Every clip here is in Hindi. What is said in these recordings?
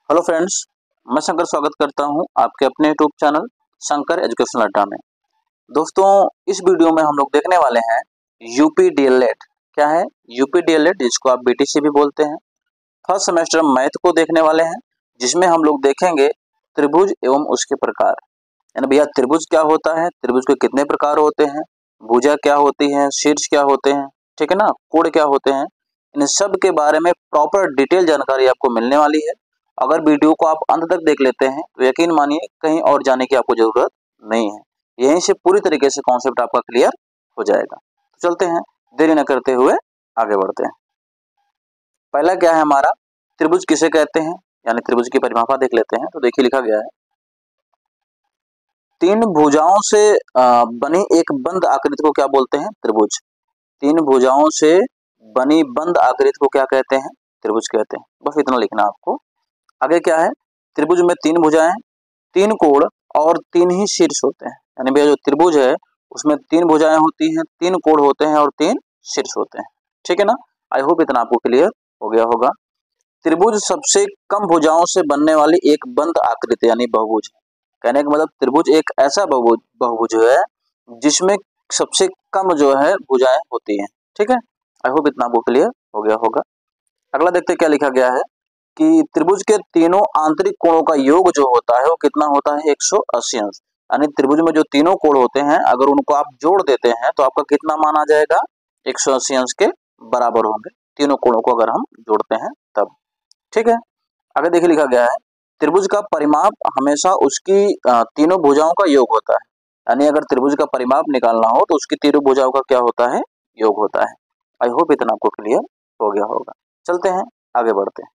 हेलो फ्रेंड्स, मैं शंकर स्वागत करता हूं आपके अपने यूट्यूब चैनल शंकर एजुकेशन अड्डा में। दोस्तों, इस वीडियो में हम लोग देखने वाले हैं यूपी डीएलएड। क्या है यूपी डीएलएड, जिसको आप बीटीसी भी बोलते हैं। फर्स्ट सेमेस्टर मैथ को देखने वाले हैं, जिसमें हम लोग देखेंगे त्रिभुज एवं उसके प्रकार। यानी भैया त्रिभुज क्या होता है, त्रिभुज के कितने प्रकार होते हैं, भुजा क्या होती है, शीर्ष क्या होते हैं, ठीक है ना, कोण क्या होते हैं। इन सब के बारे में प्रॉपर डिटेल जानकारी आपको मिलने वाली है। अगर वीडियो को आप अंत तक देख लेते हैं तो यकीन मानिए कहीं और जाने की आपको जरूरत नहीं है। यहीं से पूरी तरीके से कॉन्सेप्ट आपका क्लियर हो जाएगा। तो चलते हैं, देरी न करते हुए आगे बढ़ते हैं। पहला क्या है हमारा, त्रिभुज किसे कहते हैं, यानी त्रिभुज की परिभाषा देख लेते हैं। तो देखिए लिखा गया है, तीन भुजाओं से बनी एक बंद आकृति को क्या बोलते हैं, त्रिभुज। तीन भुजाओं से बनी बंद आकृति को क्या कहते हैं, त्रिभुज कहते हैं। बस इतना लिखना आपको। आगे क्या है, त्रिभुज में तीन भुजाएं, तीन कोण और तीन ही शीर्ष होते हैं। यानी भैया जो त्रिभुज है उसमें तीन भुजाएं होती हैं, तीन कोण होते हैं और तीन शीर्ष होते हैं। ठीक है ना, आई होप इतना आपको क्लियर हो गया होगा। त्रिभुज सबसे कम भुजाओं से बनने वाली एक बंद आकृति यानी बहुभुज। कहने का मतलब त्रिभुज एक ऐसा बहुभुज है जिसमें सबसे कम जो है भुजाएं होती हैं। ठीक है, आई होप इतना आपको क्लियर हो गया होगा। अगला देखते क्या लिखा गया है कि त्रिभुज के तीनों आंतरिक कोणों का योग जो होता है वो कितना होता है, 180 अंश। यानी त्रिभुज में जो तीनों कोण होते हैं अगर उनको आप जोड़ देते हैं तो आपका कितना मान आ जाएगा, 180 अंश के बराबर होंगे तीनों कोणों को अगर हम जोड़ते हैं तब। ठीक है, आगे देखिए लिखा गया है, त्रिभुज का परिमाप हमेशा उसकी तीनों भुजाओं का योग होता है। यानी अगर त्रिभुज का परिमाप निकालना हो तो उसकी तीनों भुजाओं का क्या होता है, योग होता है। आई होप इतना आपको क्लियर हो गया होगा। चलते हैं, आगे बढ़ते हैं।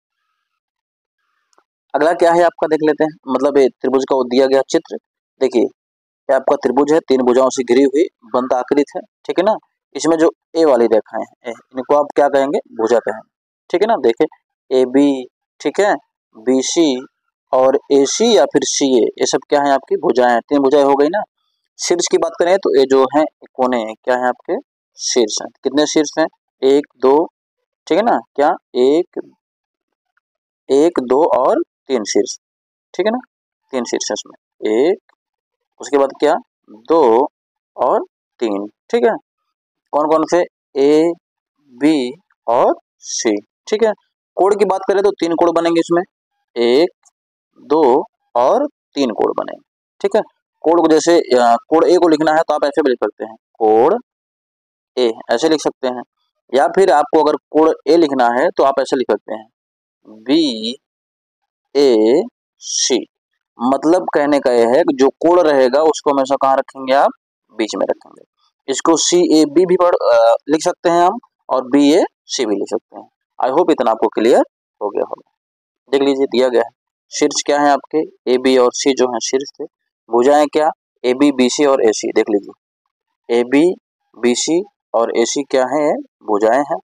अगला क्या है आपका देख लेते हैं, मतलब ये त्रिभुज का दिया गया चित्र। देखिए ये आपका त्रिभुज है, तीन भुजाओं से घिरी हुई बंद आकृति है। ठीक है ना, इसमें जो ए वाली रेखाएं हैं इनको आप क्या कहेंगे, भुजा कहेंगे। ठीक है ना, देखिए ए बी, ठीक है, बी सी और ए सी या फिर सी ए, ये सब क्या है आपकी भुजाएं हैं। तीन भुजाएं हो गई ना। शीर्ष की बात करें तो ये जो है कोने क्या है आपके, शीर्ष है। कितने शीर्ष हैं, एक दो, ठीक है ना, क्या एक एक दो और तीन शीर्ष। ठीक है ना, तीन शीर्ष इसमें, एक, उसके बाद क्या, दो और तीन। ठीक है, कौन कौन से, ए बी और सी। ठीक है, कोण की बात करें तो तीन कोण बनेंगे इसमें, एक दो और तीन कोण बनेंगे। ठीक है, कोण को जैसे कोण ए को लिखना है तो आप ऐसे भी लिख सकते हैं, कोण ए, ऐसे लिख सकते हैं। या फिर आपको अगर कोण ए लिखना है तो आप ऐसे लिख सकते हैं, बी ए सी। मतलब कहने का यह है कि जो कोण रहेगा उसको हमेशा कहाँ रखेंगे आप, बीच में रखेंगे। इसको सी ए बी भी लिख सकते हैं हम, और बी ए सी भी लिख सकते हैं। आई होप इतना आपको क्लियर हो गया होगा। देख लीजिए दिया गया है, शीर्ष क्या है आपके, ए बी और सी जो है शीर्ष थे। भुजाएं क्या, ए बी बी सी और ए सी। देख लीजिए ए बी बी सी और ए सी क्या है, भुजाएं हैं।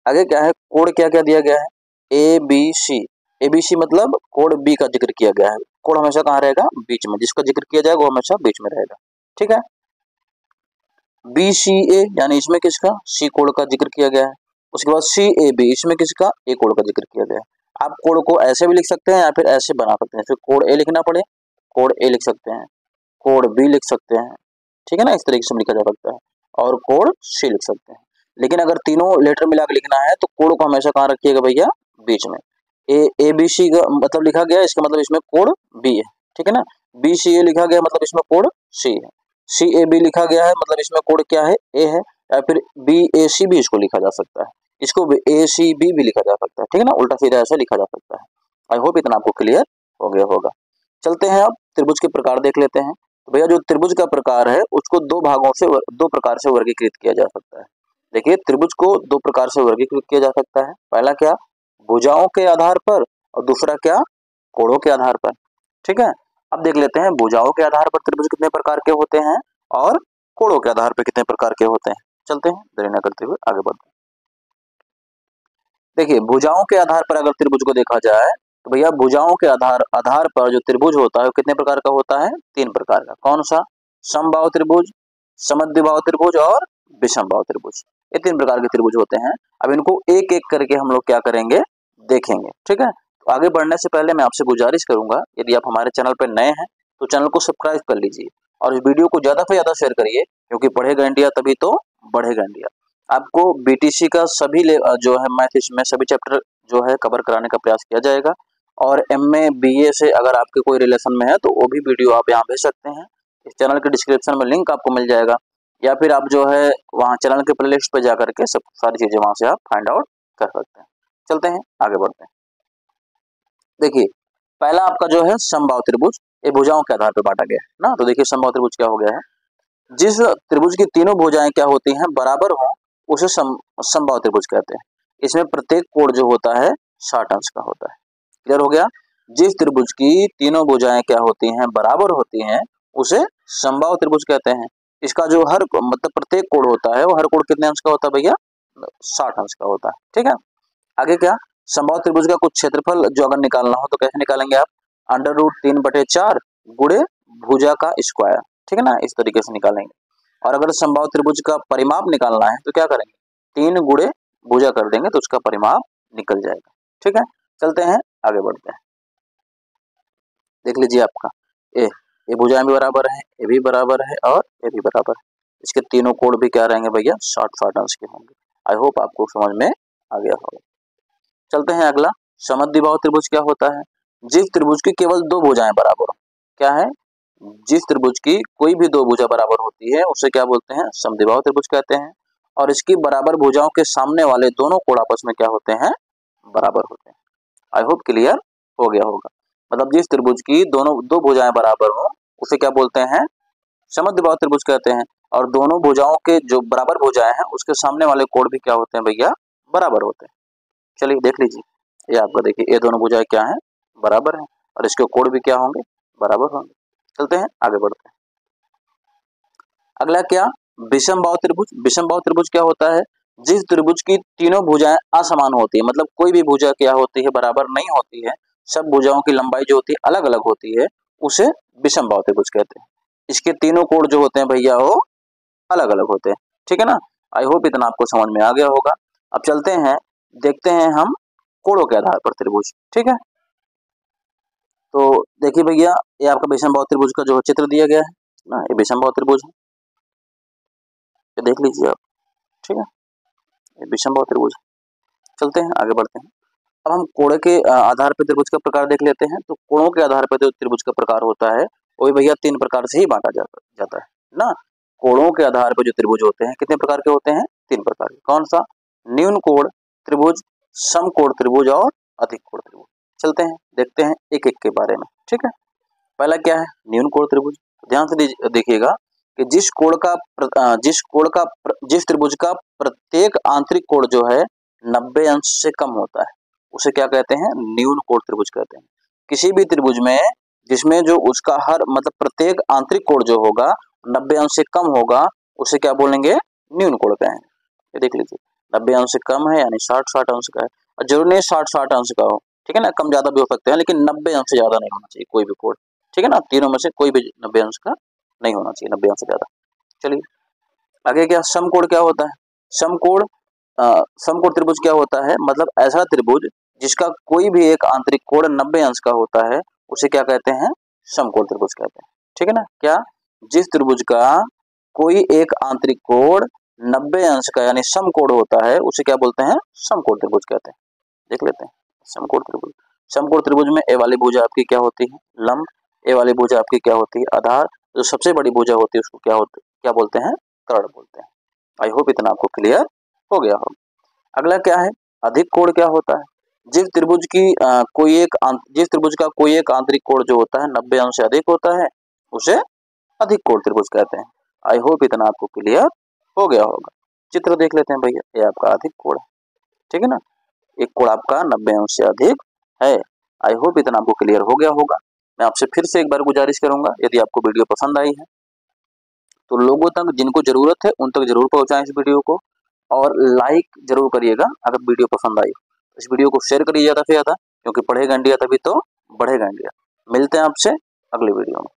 आगे क्या है, कोण क्या क्या दिया गया है, A B C. A B C मतलब कोण बी का जिक्र किया गया है। कोण हमेशा कहाँ रहेगा, बीच में, जिसका जिक्र किया जाएगा वो हमेशा बीच में रहेगा। ठीक है, बी सी ए यानी इसमें किसका, सी कोण का जिक्र किया गया है। उसके बाद सी ए बी, इसमें किसका, ए कोण का जिक्र किया गया है। आप कोण को ऐसे भी लिख सकते हैं या फिर ऐसे बना सकते हैं। फिर कोण ए लिखना पड़े, कोण ए लिख सकते हैं, कोण बी लिख सकते हैं। ठीक है ना, इस तरीके से लिखा जा सकता है, और कोण सी लिख सकते हैं। लेकिन अगर तीनों लेटर मिला के लिखना है तो कोण को हमेशा कहाँ रखिएगा भैया, बीच में। ए बी सी का मतलब लिखा गया, इसका मतलब इसमें कोण बी है। ठीक है ना, बी सी ए लिखा गया मतलब इसमें कोण सी है। सी ए बी लिखा गया है मतलब इसमें कोण क्या है, ए है। या फिर बी ए सी भी इसको लिखा जा सकता है, इसको ए सी बी भी लिखा जा सकता है। ठीक है ना, उल्टा सीधा ऐसा लिखा जा सकता है। आई होप इतना आपको क्लियर हो गया होगा। चलते हैं, अब त्रिभुज के प्रकार देख लेते हैं। तो भैया जो त्रिभुज का प्रकार है उसको दो प्रकार से वर्गीकृत किया जा सकता है। देखिए त्रिभुज को दो प्रकार से वर्गीकृत किया जा सकता है। पहला क्या, भुजाओं के आधार पर, और दूसरा क्या, कोणों के आधार पर। ठीक है, अब देख लेते हैं भुजाओं के आधार पर त्रिभुज कितने प्रकार के होते हैं और कोणों के आधार पर कितने प्रकार के होते हैं। चलते हैं, देरी न करते हुए आगे बढ़ते हैं। देखिए भुजाओं के आधार पर अगर त्रिभुज को देखा जाए तो भैया भुजाओं के आधार पर जो त्रिभुज होता है वो कितने प्रकार का होता है, तीन प्रकार का। कौन सा, समबाहु त्रिभुज, समद्विबाहु त्रिभुज और विषमबाहु त्रिभुज। ये तीन प्रकार के त्रिभुज होते हैं। अब इनको एक एक करके हम लोग क्या करेंगे, देखेंगे। ठीक है, तो आगे बढ़ने से पहले मैं आपसे गुजारिश करूंगा, यदि आप हमारे चैनल पर नए हैं तो चैनल को सब्सक्राइब कर लीजिए और इस वीडियो को ज़्यादा से ज़्यादा शेयर करिए, क्योंकि पढ़ेगा इंडिया तभी तो बढ़ेगा इंडिया। आपको बीटीसी का सभी जो है मैथ, इसमें सभी चैप्टर जो है कवर कराने का प्रयास किया जाएगा। और एमए बीए से अगर आपके कोई रिलेशन में है तो वो भी वीडियो आप यहाँ भेज सकते हैं। इस चैनल के डिस्क्रिप्शन में लिंक आपको मिल जाएगा, या फिर आप जो है वहाँ चैनल के प्लेलिस्ट पर जा करके सब सारी चीज़ें वहाँ से आप फाइंड आउट कर सकते हैं। चलते हैं आगे बढ़ते हैं। देखिए पहला आपका जो है समबाहु त्रिभुज, ये भुजाओं के आधार पर बांटा गया है ना। तो देखिए समबाहु त्रिभुज क्या हो गया है, जिस त्रिभुज की तीनों भुजाएं क्या होती हैं, बराबर हो, उसे समबाहु त्रिभुज कहते हैं। इसमें प्रत्येक कोण जो होता है 60 अंश का होता है। क्लियर हो गया। जिस त्रिभुज की तीनों भुजाएं क्या होती हैं, बराबर होती हैं, उसे समबाहु त्रिभुज कहते हैं। इसका जो हर मतलब प्रत्येक कोण होता है वो हर कोण कितने अंश का होता है भैया, 60 अंश का होता है। ठीक है। आगे क्या, समबाहु त्रिभुज का कुछ क्षेत्रफल जो अगर निकालना हो तो कैसे निकालेंगे आप, √3/4 गुणे भुजा का स्क्वायर। ठीक है ना, इस तरीके से निकालेंगे। और अगर समबाहु त्रिभुज का परिमाप निकालना है तो क्या करेंगे, 3 गुणे भुजा कर देंगे तो उसका परिमाप निकल जाएगा। ठीक है। चलते हैं आगे बढ़ते हैं। देख लीजिए आपका ये भुजाएं भी बराबर है, ये भी बराबर है और ये भी बराबर है। इसके तीनों कोण भी क्या रहेंगे भैया, 60 अंश के होंगे। आई होप आपको समझ में आ गया होगा। चलते हैं अगला, समद्विबाहु त्रिभुज क्या होता है, जिस त्रिभुज की केवल 2 भुजाएं बराबर हो। क्या है, जिस त्रिभुज की कोई भी 2 भुजा बराबर होती है उसे क्या बोलते हैं, समद्विबाहु त्रिभुज कहते हैं। और इसकी बराबर भुजाओं के सामने वाले दोनों कोण आपस में क्या होते हैं, बराबर होते हैं। आई होप क्लियर हो गया होगा। मतलब जिस त्रिभुज की दोनों 2 भुजाएं बराबर हो उसे क्या बोलते हैं, समद्विबाहु त्रिभुज कहते हैं। और दोनों भुजाओं के जो बराबर भुजाएं हैं उसके सामने वाले कोण भी क्या होते हैं भैया, बराबर होते हैं। चलिए देख लीजिए, ये आपका देखिए ये दोनों भुजाएं क्या हैं, बराबर हैं, और इसके कोण भी क्या होंगे, बराबर होंगे। चलते हैं आगे बढ़ते हैं। अगला क्या, विषमबाहु त्रिभुज। विषमबाहु त्रिभुज क्या होता है, जिस त्रिभुज की तीनों भुजाएं असमान होती है, मतलब कोई भी भुजा क्या होती है, बराबर नहीं होती है, सब भुजाओं की लंबाई जो होती है अलग अलग होती है, उसे विषमबाहु त्रिभुज कहते हैं। इसके तीनों कोण जो होते हैं भैया वो अलग अलग होते हैं। ठीक है ना, आई होप इतना आपको समझ में आ गया होगा। अब चलते हैं, देखते हैं हम कोणों के आधार पर त्रिभुज। ठीक है, तो देखिए भैया ये आपका विषमबाहु त्रिभुज का जो चित्र दिया गया है ना, ये विषमबाहु त्रिभुज है, ये देख लीजिए आप। ठीक है, ये विषमबाहु त्रिभुज। चलते हैं आगे बढ़ते हैं। अब हम कोण के आधार पर त्रिभुज का प्रकार देख लेते हैं। तो कोणों के आधार पर जो त्रिभुज का प्रकार होता है वो भी भैया 3 प्रकार से ही बांटा जाता है ना। कोणों के आधार पर जो त्रिभुज होते हैं कितने प्रकार के होते हैं, 3 प्रकार के। कौन सा, न्यून कोण त्रिभुज, समकोण त्रिभुज और अधिक कोण त्रिभुज। चलते हैं देखते हैं एक एक के बारे में। ठीक है, पहला क्या है, न्यून कोण त्रिभुज। ध्यान से देखिएगा कि जिस त्रिभुज का प्रत्येक आंतरिक कोण जो है 90 अंश से कम होता है उसे क्या कहते हैं, न्यून कोण त्रिभुज कहते हैं। किसी भी त्रिभुज में जिसमें जो उसका हर मतलब प्रत्येक आंतरिक कोण जो होगा 90 अंश से कम होगा उसे क्या बोलेंगे, न्यून कोण कहेंगे। ये देख लीजिए 90 अंश से कम है यानी 60 अंश का है, और जरूर नहीं 60 अंश का हो। ठीक है ना, कम ज्यादा भी हो सकते हैं लेकिन 90 अंश से ज्यादा नहीं होना चाहिए कोई भी कोण। ठीक है ना, तीनों में से कोई भी 90 अंश का नहीं होना चाहिए, 90 अंश से ज्यादा। चलिए आगे क्या, समकोण क्या होता है। समकोण समकोण त्रिभुज क्या होता है, मतलब ऐसा त्रिभुज जिसका कोई भी एक आंतरिक कोण 90 अंश का होता है उसे क्या कहते हैं, समकोण त्रिभुज कहते हैं। ठीक है ना, क्या, जिस त्रिभुज का कोई एक आंतरिक कोण 90 अंश का यानी समकोण होता है उसे क्या बोलते हैं, समकोण त्रिभुज कहते हैं। देख लेते हैं समकोण त्रिभुज। समकोण त्रिभुज में ए वाली भुजा आपकी क्या होती है, लंब, ए वाली भुजा आपकी क्या होती है, आधार, जो सबसे बड़ी भुजा होती है उसको क्या बोलते हैं, कर्ण बोलते हैं। आई होप इतना आपको क्लियर हो गया हो। अगला क्या है, अधिक कोण क्या होता है, जिस त्रिभुज का कोई एक आंतरिक कोण जो होता है 90 अंश से अधिक होता है उसे अधिक कोण त्रिभुज कहते हैं। आई होप इतना आपको क्लियर हो गया होगा। चित्र देख लेते हैं भैया, ये आपका अधिक कोण है। ठीक है ना, एक कोण आपका 90 अंश से अधिक है। आई होप इतना आपको क्लियर हो गया होगा। मैं आपसे फिर से एक बार गुजारिश करूंगा, यदि आपको वीडियो पसंद आई है तो लोगों तक जिनको जरूरत है उन तक जरूर पहुंचाएं इस वीडियो को, और लाइक जरूर करिएगा अगर वीडियो पसंद आई। इस वीडियो को शेयर करिए ज़्यादा से ज़्यादा, क्योंकि पढ़ेगा इंडिया तभी तो बढ़ेगा इंडिया। मिलते हैं आपसे अगली वीडियो में।